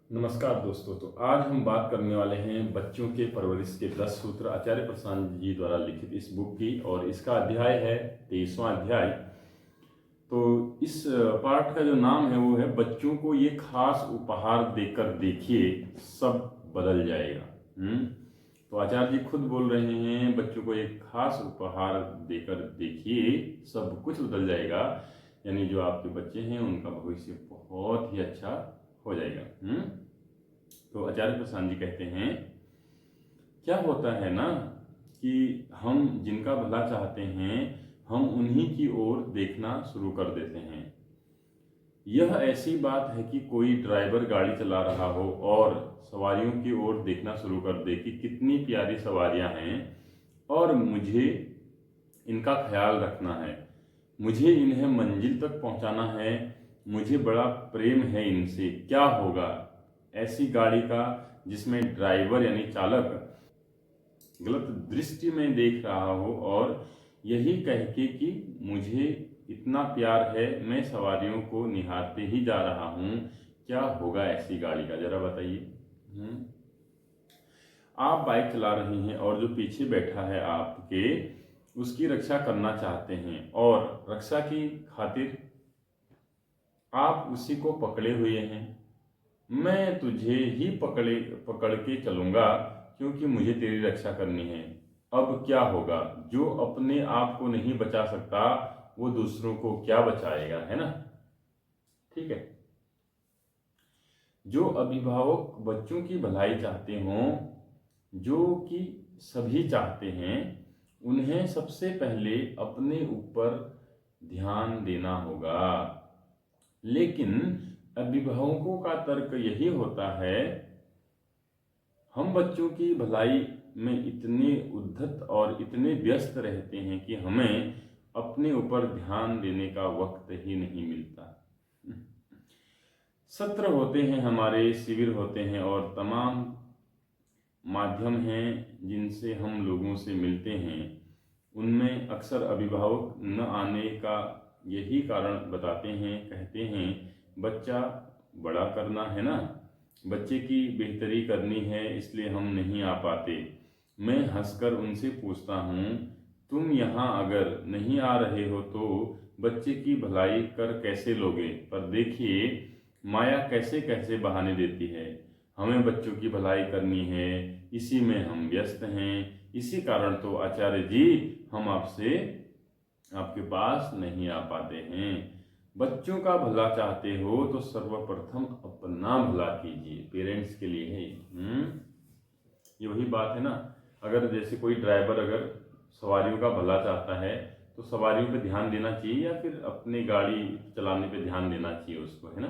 नमस्कार दोस्तों। तो आज हम बात करने वाले हैं बच्चों के परवरिश के 10 सूत्र आचार्य प्रशांत जी द्वारा लिखित इस बुक की, और इसका अध्याय है 23वां अध्याय। तो इस पाठ का जो नाम है वो है बच्चों को ये खास उपहार देकर देखिए, सब बदल जाएगा। तो आचार्य जी खुद बोल रहे हैं बच्चों को एक खास उपहार देकर देखिए, सब कुछ बदल जाएगा। यानी जो आपके बच्चे हैं उनका भविष्य बहुत ही अच्छा हो जाएगा। तो आचार्य प्रशांत जी कहते हैं, क्या होता है ना कि हम जिनका भला चाहते हैं हम उन्हीं की ओर देखना शुरू कर देते हैं। यह ऐसी बात है कि कोई ड्राइवर गाड़ी चला रहा हो और सवारियों की ओर देखना शुरू कर दे कि कितनी प्यारी सवारियां हैं और मुझे इनका ख्याल रखना है, मुझे इन्हें मंजिल तक पहुंचाना है, मुझे बड़ा प्रेम है इनसे। क्या होगा ऐसी गाड़ी का जिसमें ड्राइवर यानी चालक गलत दृष्टि में देख रहा हो और यही कह के कि मुझे इतना प्यार है, मैं सवारियों को निहारते ही जा रहा हूँ। क्या होगा ऐसी गाड़ी का, जरा बताइए। आप बाइक चला रहे हैं और जो पीछे बैठा है आपके, उसकी रक्षा करना चाहते हैं और रक्षा की खातिर आप उसी को पकड़े हुए हैं। मैं तुझे ही पकड़ के चलूंगा क्योंकि मुझे तेरी रक्षा करनी है। अब क्या होगा, जो अपने आप को नहीं बचा सकता वो दूसरों को क्या बचाएगा, है ना। ठीक है। जो अभिभावक बच्चों की भलाई चाहते हों, जो कि सभी चाहते हैं, उन्हें सबसे पहले अपने ऊपर ध्यान देना होगा। लेकिन अभिभावकों का तर्क यही होता है, हम बच्चों की भलाई में इतने उद्धत और इतने व्यस्त रहते हैं कि हमें अपने ऊपर ध्यान देने का वक्त ही नहीं मिलता। सत्र होते हैं हमारे, शिविर होते हैं और तमाम माध्यम हैं जिनसे हम लोगों से मिलते हैं। उनमें अक्सर अभिभावक न आने का यही कारण बताते हैं, कहते हैं बच्चा बड़ा करना है ना, बच्चे की बेहतरी करनी है, इसलिए हम नहीं आ पाते। मैं हंसकर उनसे पूछता हूँ, तुम यहाँ अगर नहीं आ रहे हो तो बच्चे की भलाई कर कैसे लोगे। पर देखिए माया कैसे कैसे बहाने देती है। हमें बच्चों की भलाई करनी है, इसी में हम व्यस्त हैं। इसी कारण तो आचार्य जी हम आपके पास नहीं आ पाते हैं। बच्चों का भला चाहते हो तो सर्वप्रथम अपना भला कीजिए। पेरेंट्स के लिए है ये वही बात है ना। अगर जैसे कोई ड्राइवर अगर सवारियों का भला चाहता है तो सवारियों पे ध्यान देना चाहिए या फिर अपनी गाड़ी चलाने पे ध्यान देना चाहिए उसको, है ना।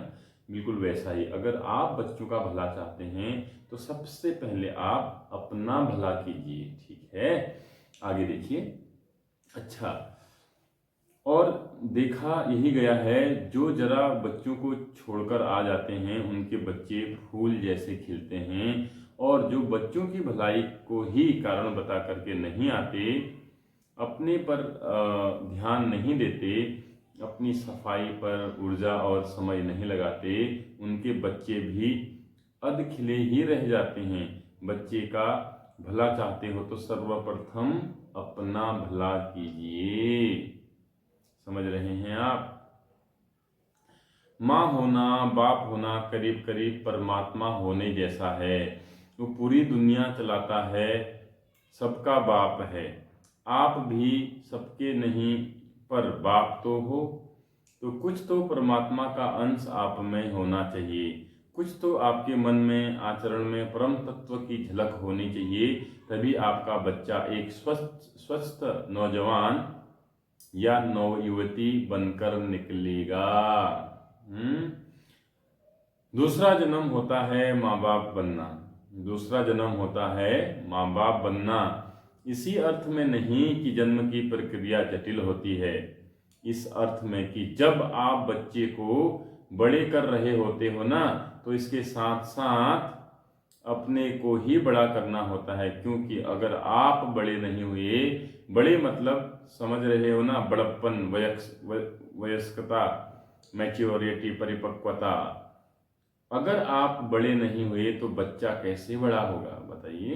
बिल्कुल वैसा ही अगर आप बच्चों का भला चाहते हैं तो सबसे पहले आप अपना भला कीजिए। ठीक है, आगे देखिए। अच्छा, और देखा यही गया है, जो जरा बच्चों को छोड़कर आ जाते हैं उनके बच्चे फूल जैसे खिलते हैं, और जो बच्चों की भलाई को ही कारण बता करके नहीं आते, अपने पर ध्यान नहीं देते, अपनी सफाई पर ऊर्जा और समय नहीं लगाते, उनके बच्चे भी अध खिले ही रह जाते हैं। बच्चे का भला चाहते हो तो सर्वप्रथम अपना भला कीजिए। समझ रहे हैं आप। माँ होना, बाप होना करीब करीब परमात्मा होने जैसा है। वो पूरी दुनिया चलाता है, सबका बाप है। आप भी सबके नहीं पर बाप तो हो, तो कुछ तो परमात्मा का अंश आप में होना चाहिए। कुछ तो आपके मन में, आचरण में परम तत्व की झलक होनी चाहिए। तभी आपका बच्चा एक स्वस्थ नौजवान या नवयुवती बनकर निकलेगा। दूसरा जन्म होता है माँ बाप बनना। दूसरा जन्म होता है माँ बाप बनना। इसी अर्थ में नहीं कि जन्म की प्रक्रिया जटिल होती है, इस अर्थ में कि जब आप बच्चे को बड़े कर रहे होते हो ना, तो इसके साथ साथ अपने को ही बड़ा करना होता है। क्योंकि अगर आप बड़े नहीं हुए, बड़े मतलब समझ रहे हो ना, बड़प्पन, वयस्कता, मैच्योरिटी, परिपक्वता, अगर आप बड़े नहीं हुए तो बच्चा कैसे बड़ा होगा, बताइए।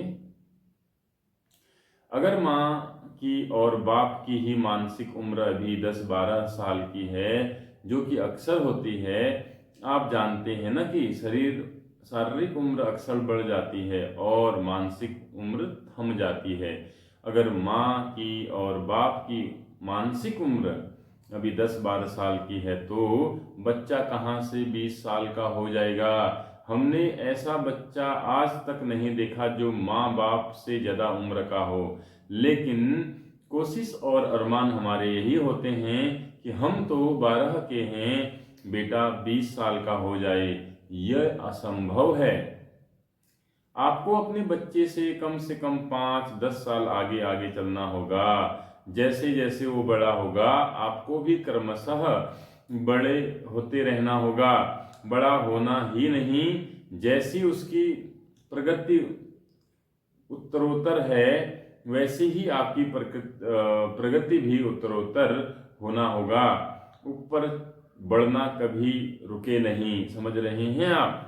अगर माँ की और बाप की ही मानसिक उम्र अभी 10-12 साल की है, जो कि अक्सर होती है, आप जानते हैं ना कि शारीरिक उम्र अक्सर बढ़ जाती है और मानसिक उम्र थम जाती है। अगर माँ की और बाप की मानसिक उम्र अभी 10-12 साल की है तो बच्चा कहाँ से 20 साल का हो जाएगा। हमने ऐसा बच्चा आज तक नहीं देखा जो माँ बाप से ज़्यादा उम्र का हो, लेकिन कोशिश और अरमान हमारे यही होते हैं कि हम तो 12 के हैं, बेटा 20 साल का हो जाए। यह असंभव है। आपको अपने बच्चे से कम 5-10 साल आगे आगे चलना होगा। जैसे जैसे वो बड़ा होगा आपको भी क्रमशः बड़े होते रहना होगा। बड़ा होना ही नहीं, जैसी उसकी प्रगति उत्तरोत्तर है वैसे ही आपकी प्रगति भी उत्तरोत्तर होना होगा। ऊपर बढ़ना कभी रुके नहीं। समझ रहे हैं आप।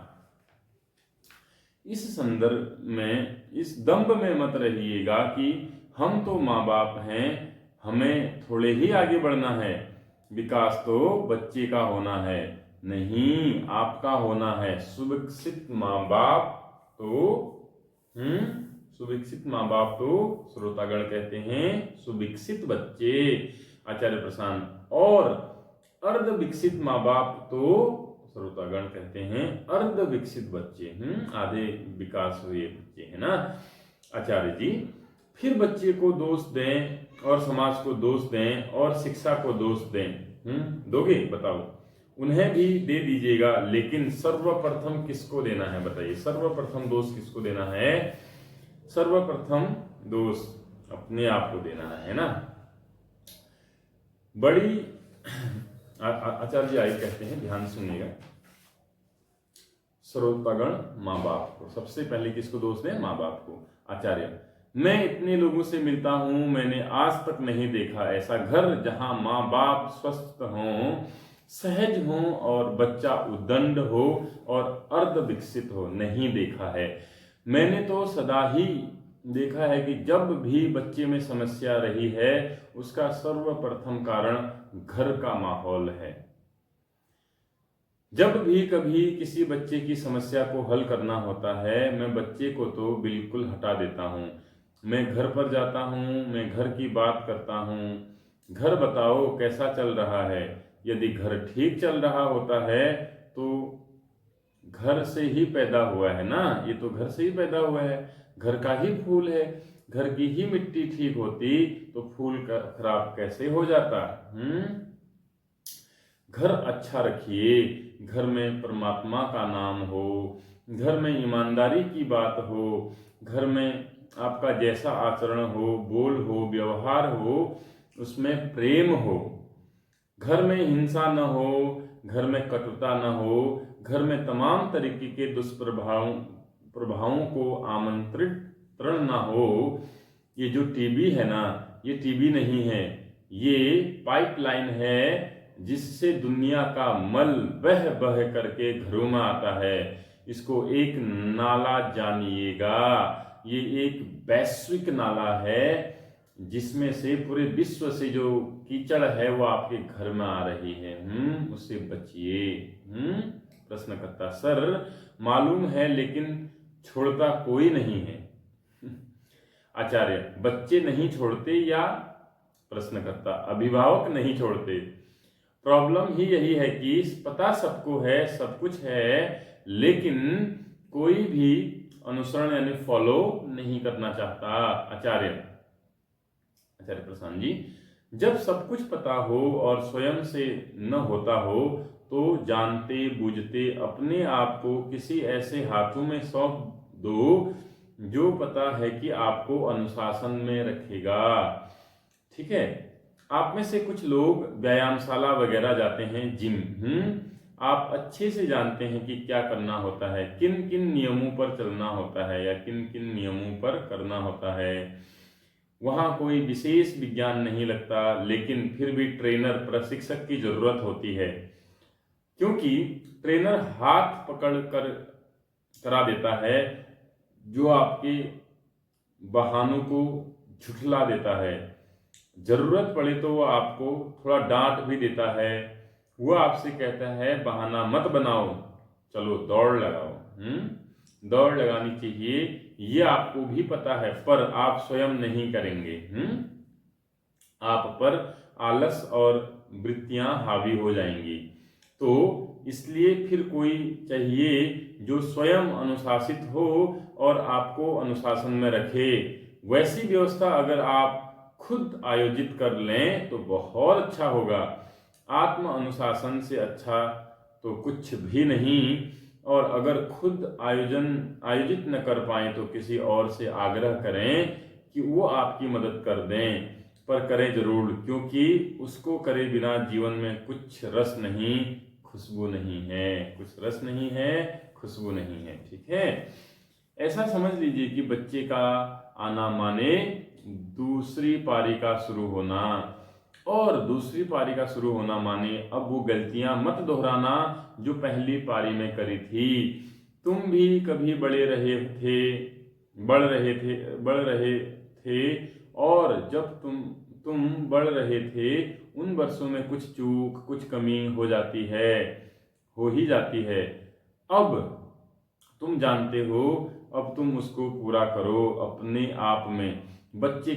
इस संदर्भ में, इस दंभ में मत रहिएगा कि हम तो माँ बाप हैं, हमें थोड़े ही आगे बढ़ना है, विकास तो बच्चे का होना है। नहीं, आपका होना है। सुविकसित माँ बाप सुविकसित माँ बाप तो श्रोतागण कहते हैं सुविकसित बच्चे, आचार्य प्रशांत। और अर्ध विकसित माँ बाप तो श्रोतागण कहते हैं अर्ध विकसित बच्चे। आधे विकास हुए बच्चे, है ना आचार्य जी। फिर बच्चे को दोष दें और समाज को दोष दें और शिक्षा को दोष दें। दोगे, बताओ। उन्हें भी दे दीजिएगा, लेकिन सर्वप्रथम किसको देना है, बताइए। सर्वप्रथम दोष किसको देना है? सर्वप्रथम दोष अपने आप को देना है ना। बड़ी आचार्य जी आगे कहते हैं, ध्यान सुनिएगा। श्रोतागण माँ बाप को सबसे पहले किसको दोष दें? माँ बाप को। आचार्य, मैं इतने लोगों से मिलता हूं, मैंने आज तक नहीं देखा ऐसा घर जहां माँ बाप स्वस्थ हों, सहज हों और बच्चा उद्दंड हो और अर्ध विकसित हो। नहीं देखा है। मैंने तो सदा ही देखा है कि जब भी बच्चे में समस्या रही है उसका सर्वप्रथम कारण घर का माहौल है। जब भी कभी किसी बच्चे की समस्या को हल करना होता है, मैं बच्चे को तो बिल्कुल हटा देता हूँ। मैं घर पर जाता हूँ, मैं घर की बात करता हूँ। घर बताओ कैसा चल रहा है। यदि घर ठीक चल रहा होता है तो घर से ही पैदा हुआ है ना, ये तो घर से ही पैदा हुआ है, घर का ही फूल है। घर की ही मिट्टी ठीक होती तो फूल का खराब कैसे हो जाता। घर अच्छा रखिए, घर में परमात्मा का नाम हो, घर में ईमानदारी की बात हो, घर में आपका जैसा आचरण हो, बोल हो, व्यवहार हो, उसमें प्रेम हो। घर में हिंसा न हो, घर में कटुता न हो, घर में तमाम तरीके के प्रभावों को आमंत्रित न हो। ये जो टीबी है ना, ये टीबी नहीं है, ये पाइपलाइन है जिससे दुनिया का मल बह बह करके घरों में आता है। इसको एक नाला जानिएगा, ये एक वैश्विक नाला है जिसमें से पूरे विश्व से जो कीचड़ है वो आपके घर में आ रही है। उससे बचिए। प्रश्नकर्ता, सर मालूम है लेकिन छोड़ता कोई नहीं है। आचार्य, बच्चे नहीं छोड़ते या? प्रश्नकर्ता, अभिभावक नहीं छोड़ते। प्रॉब्लम ही यही है कि पता सबको है, सब कुछ है, लेकिन कोई भी अनुसरण यानी फॉलो नहीं करना चाहता। आचार्य प्रशांत जी, जब सब कुछ पता हो और स्वयं से न होता हो तो जानते बूझते अपने आप को किसी ऐसे हाथों में सौंप दो जो पता है कि आपको अनुशासन में रखेगा। ठीक है। आप में से कुछ लोग व्यायामशाला वगैरह जाते हैं, जिम। आप अच्छे से जानते हैं कि क्या करना होता है, किन किन नियमों पर चलना होता है या किन किन नियमों पर करना होता है। वहाँ कोई विशेष विज्ञान नहीं लगता, लेकिन फिर भी ट्रेनर, प्रशिक्षक की जरूरत होती है। क्योंकि ट्रेनर हाथ पकड़ कर करा देता है, जो आपके बहानों को झुठला देता है। जरूरत पड़े तो वो आपको थोड़ा डांट भी देता है। वो आपसे कहता है बहाना मत बनाओ, चलो दौड़ लगाओ। दौड़ लगानी चाहिए, ये आपको भी पता है, पर आप स्वयं नहीं करेंगे। आप पर आलस और वृत्तियां हावी हो जाएंगी। तो इसलिए फिर कोई चाहिए जो स्वयं अनुशासित हो और आपको अनुशासन में रखे। वैसी व्यवस्था अगर आप खुद आयोजित कर लें तो बहुत अच्छा होगा। आत्म अनुशासन से अच्छा तो कुछ भी नहीं। और अगर खुद आयोजित न कर पाए तो किसी और से आग्रह करें कि वो आपकी मदद कर दें, पर करें जरूर, क्योंकि उसको करे बिना जीवन में कुछ रस नहीं, खुशबू नहीं है। कुछ रस नहीं है, खुशबू नहीं है। ठीक है, ऐसा समझ लीजिए कि बच्चे का आना माने दूसरी पारी का शुरू होना, और दूसरी पारी का शुरू होना माने अब वो गलतियां मत दोहराना जो पहली पारी में करी थी। तुम भी कभी बढ़ रहे थे, और जब तुम बढ़ रहे थे उन वर्षों में कुछ चूक, कुछ कमी हो ही जाती है। अब तुम जानते हो, अब तुम उसको पूरा करो अपने आप में, बच्चे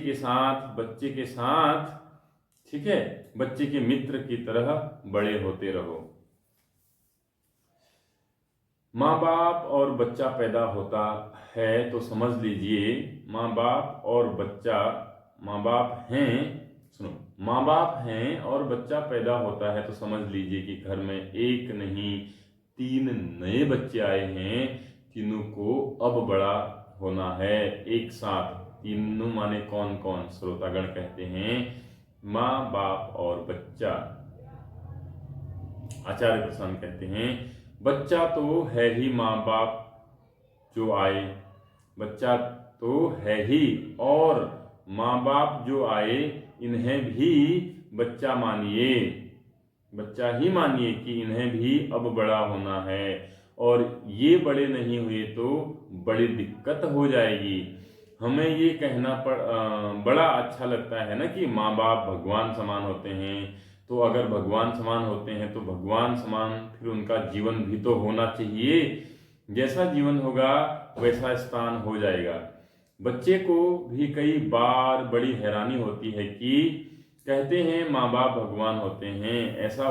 के साथ। ठीक है, बच्चे के मित्र की तरह बड़े होते रहो। माँ बाप और बच्चा पैदा होता है तो समझ लीजिए माँ बाप हैं और बच्चा पैदा होता है तो समझ लीजिए कि घर में एक नहीं 3 नए बच्चे आए हैं। तीनों को अब बड़ा होना है एक साथ। तीनों माने कौन कौन? श्रोतागण कहते हैं माँ बाप और बच्चा। आचार्य प्रसन्न कहते हैं बच्चा तो है ही माँ बाप जो आए, बच्चा तो है ही, और माँ बाप जो आए इन्हें भी बच्चा ही मानिए कि इन्हें भी अब बड़ा होना है, और ये बड़े नहीं हुए तो बड़ी दिक्कत हो जाएगी। हमें ये कहना बड़ा अच्छा लगता है ना कि माँ बाप भगवान समान होते हैं। तो अगर भगवान समान होते हैं तो भगवान समान फिर उनका जीवन भी तो होना चाहिए। जैसा जीवन होगा वैसा स्थान हो जाएगा। बच्चे को भी कई बार बड़ी हैरानी होती है कि कहते हैं माँ बाप भगवान होते हैं, ऐसे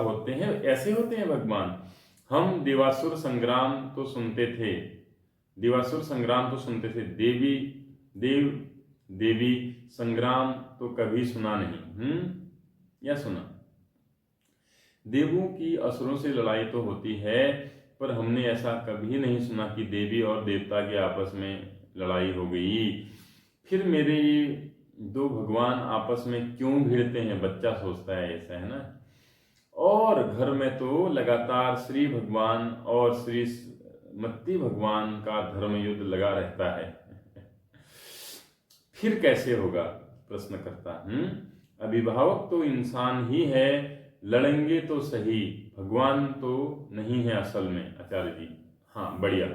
होते हैं भगवान। हम देवासुर संग्राम तो सुनते थे, देवी संग्राम तो कभी सुना नहीं। या सुना? देवों की असुरों से लड़ाई तो होती है, पर हमने ऐसा कभी नहीं सुना कि देवी और देवता के आपस में लड़ाई हो गई। फिर मेरे ये 2 भगवान आपस में क्यों भिड़ते हैं? बच्चा सोचता है ऐसा, है ना। और घर में तो लगातार श्री भगवान और श्री मत्ती भगवान का धर्म युद्ध लगा रहता है। फिर कैसे होगा? प्रश्न करता। अभिभावक तो इंसान ही है, लड़ेंगे तो सही, भगवान तो नहीं है असल में। आचार्य जी, हाँ बढ़िया।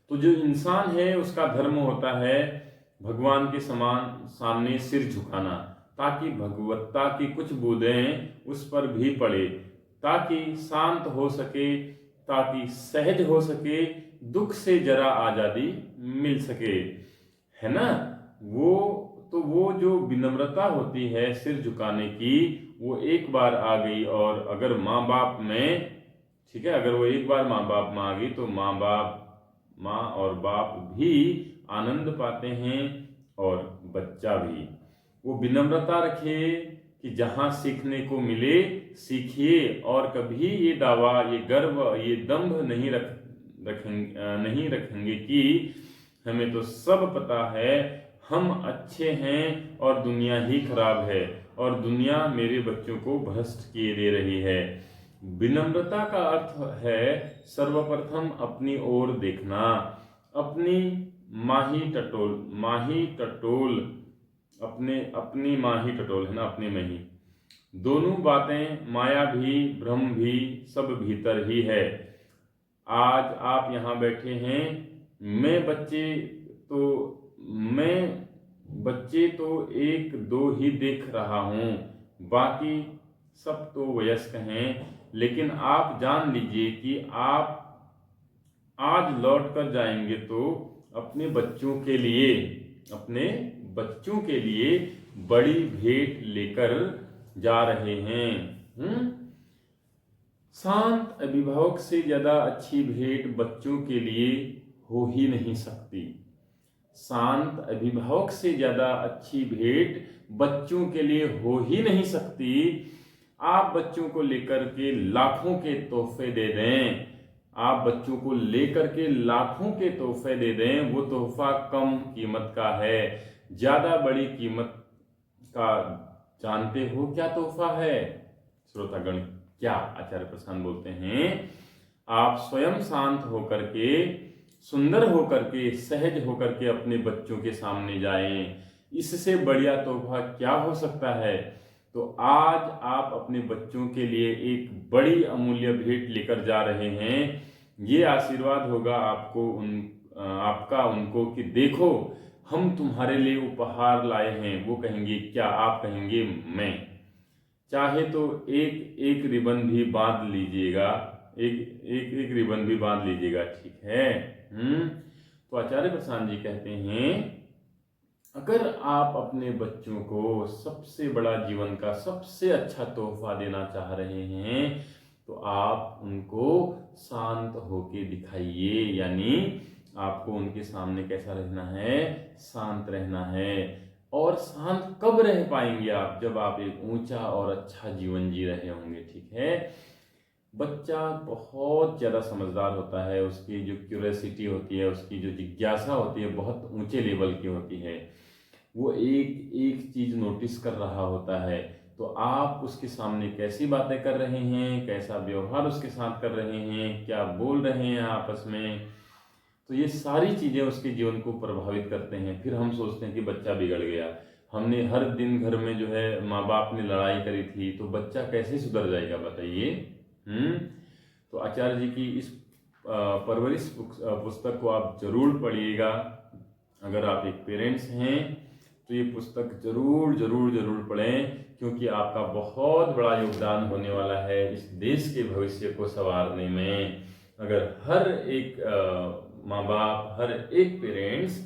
तो जो इंसान है उसका धर्म होता है भगवान के सामने सिर झुकाना, ताकि भगवत्ता की कुछ बूंदें उस पर भी पड़े, ताकि शांत हो सके, ताकि सहज हो सके, दुख से जरा आजादी मिल सके, है ना। वो जो विनम्रता होती है सिर झुकाने की, वो एक बार आ गई, और अगर माँ बाप में, ठीक है, अगर वो एक बार माँ बाप में आ गई तो माँ और बाप भी आनंद पाते हैं और बच्चा भी। वो विनम्रता रखे कि जहाँ सीखने को मिले सीखिए, और कभी ये दावा, ये गर्व, ये दंभ नहीं रखेंगे कि हमें तो सब पता है, हम अच्छे हैं और दुनिया ही खराब है, और दुनिया मेरे बच्चों को भ्रष्ट किए दे रही है। विनम्रता का अर्थ है सर्वप्रथम अपनी ओर देखना, अपनी माही टटोल है ना, अपने में ही, दोनों बातें, माया भी भ्रम भी, सब भीतर ही है। आज आप यहाँ बैठे हैं, मैं तो मैं बच्चे तो एक दो ही देख रहा हूँ, बाकी सब तो वयस्क हैं। लेकिन आप जान लीजिए कि आप आज लौट कर जाएंगे तो अपने बच्चों के लिए बड़ी भेंट लेकर जा रहे हैं। शांत अभिभावक से ज्यादा अच्छी भेंट बच्चों के लिए हो ही नहीं सकती। शांत अभिभावक से ज्यादा अच्छी भेंट बच्चों के लिए हो ही नहीं सकती। आप बच्चों को लेकर के लाखों के तोहफे दे दें, आप बच्चों को लेकर के लाखों के तोहफे दे दें, वो तोहफा कम कीमत का है। ज्यादा बड़ी कीमत का जानते हो क्या तोहफा है? श्रोतागण, क्या आचार्य प्रशांत बोलते हैं, आप स्वयं शांत होकर के, सुंदर होकर के, सहज होकर के अपने बच्चों के सामने जाएं। इससे बढ़िया तोहफा क्या हो सकता है? तो आज आप अपने बच्चों के लिए एक बड़ी अमूल्य भेंट लेकर जा रहे हैं। ये आशीर्वाद होगा आपका उनको कि देखो, हम तुम्हारे लिए उपहार लाए हैं। वो कहेंगे क्या? आप कहेंगे मैं। चाहे तो एक एक रिबन भी बांध लीजिएगा, एक रिबन भी बांध लीजिएगा, ठीक है। तो आचार्य प्रशांत जी कहते हैं, अगर आप अपने बच्चों को सबसे बड़ा जीवन का सबसे अच्छा तोहफा देना चाह रहे हैं तो आप उनको शांत होके दिखाइए। यानी आपको उनके सामने कैसा रहना है? शांत रहना है। और शांत कब रह पाएंगे आप? जब आप एक ऊंचा और अच्छा जीवन जी रहे होंगे, ठीक है। बच्चा बहुत ज़्यादा समझदार होता है, उसकी जो क्यूरियोसिटी होती है, उसकी जो जिज्ञासा होती है, बहुत ऊंचे लेवल की होती है। वो एक एक चीज़ नोटिस कर रहा होता है। तो आप उसके सामने कैसी बातें कर रहे हैं, कैसा व्यवहार उसके साथ कर रहे हैं, क्या बोल रहे हैं आपस में, तो ये सारी चीज़ें उसके जीवन को प्रभावित करते हैं। फिर हम सोचते हैं कि बच्चा बिगड़ गया, हमने हर दिन घर में जो है माँ बाप ने लड़ाई करी थी, तो बच्चा कैसे सुधर जाएगा बताइए। तो आचार्य जी की इस परवरिश पुस्तक को आप जरूर पढ़िएगा। अगर आप एक पेरेंट्स हैं तो ये पुस्तक जरूर जरूर जरूर पढ़ें, क्योंकि आपका बहुत बड़ा योगदान होने वाला है इस देश के भविष्य को संवारने में। अगर हर एक माँ बाप, हर एक पेरेंट्स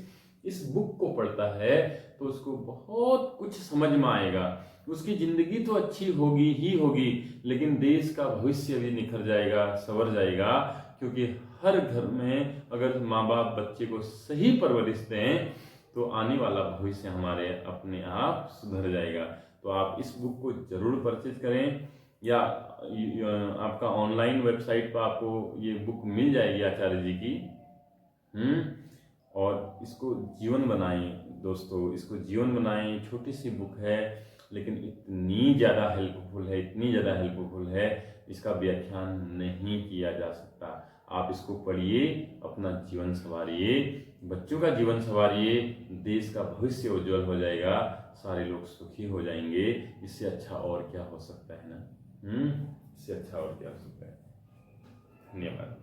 इस बुक को पढ़ता है तो उसको बहुत कुछ समझ में आएगा। उसकी जिंदगी तो अच्छी होगी ही होगी, लेकिन देश का भविष्य भी निखर जाएगा, संवर जाएगा। क्योंकि हर घर में अगर माँ बाप बच्चे को सही परवरिश दें तो आने वाला भविष्य हमारे अपने आप सुधर जाएगा। तो आप इस बुक को जरूर परचेज करें, या आपका ऑनलाइन वेबसाइट पर आपको ये बुक मिल जाएगी आचार्य जी की। और इसको जीवन बनाएं दोस्तों, इसको जीवन बनाएं। छोटी सी बुक है लेकिन इतनी ज़्यादा हेल्पफुल है, इसका व्याख्यान नहीं किया जा सकता। आप इसको पढ़िए, अपना जीवन संवारिए, बच्चों का जीवन संवारिए, देश का भविष्य उज्जवल हो जाएगा, सारे लोग सुखी हो जाएंगे। इससे अच्छा और क्या हो सकता है ना? इससे अच्छा और क्या हो सकता है। धन्यवाद।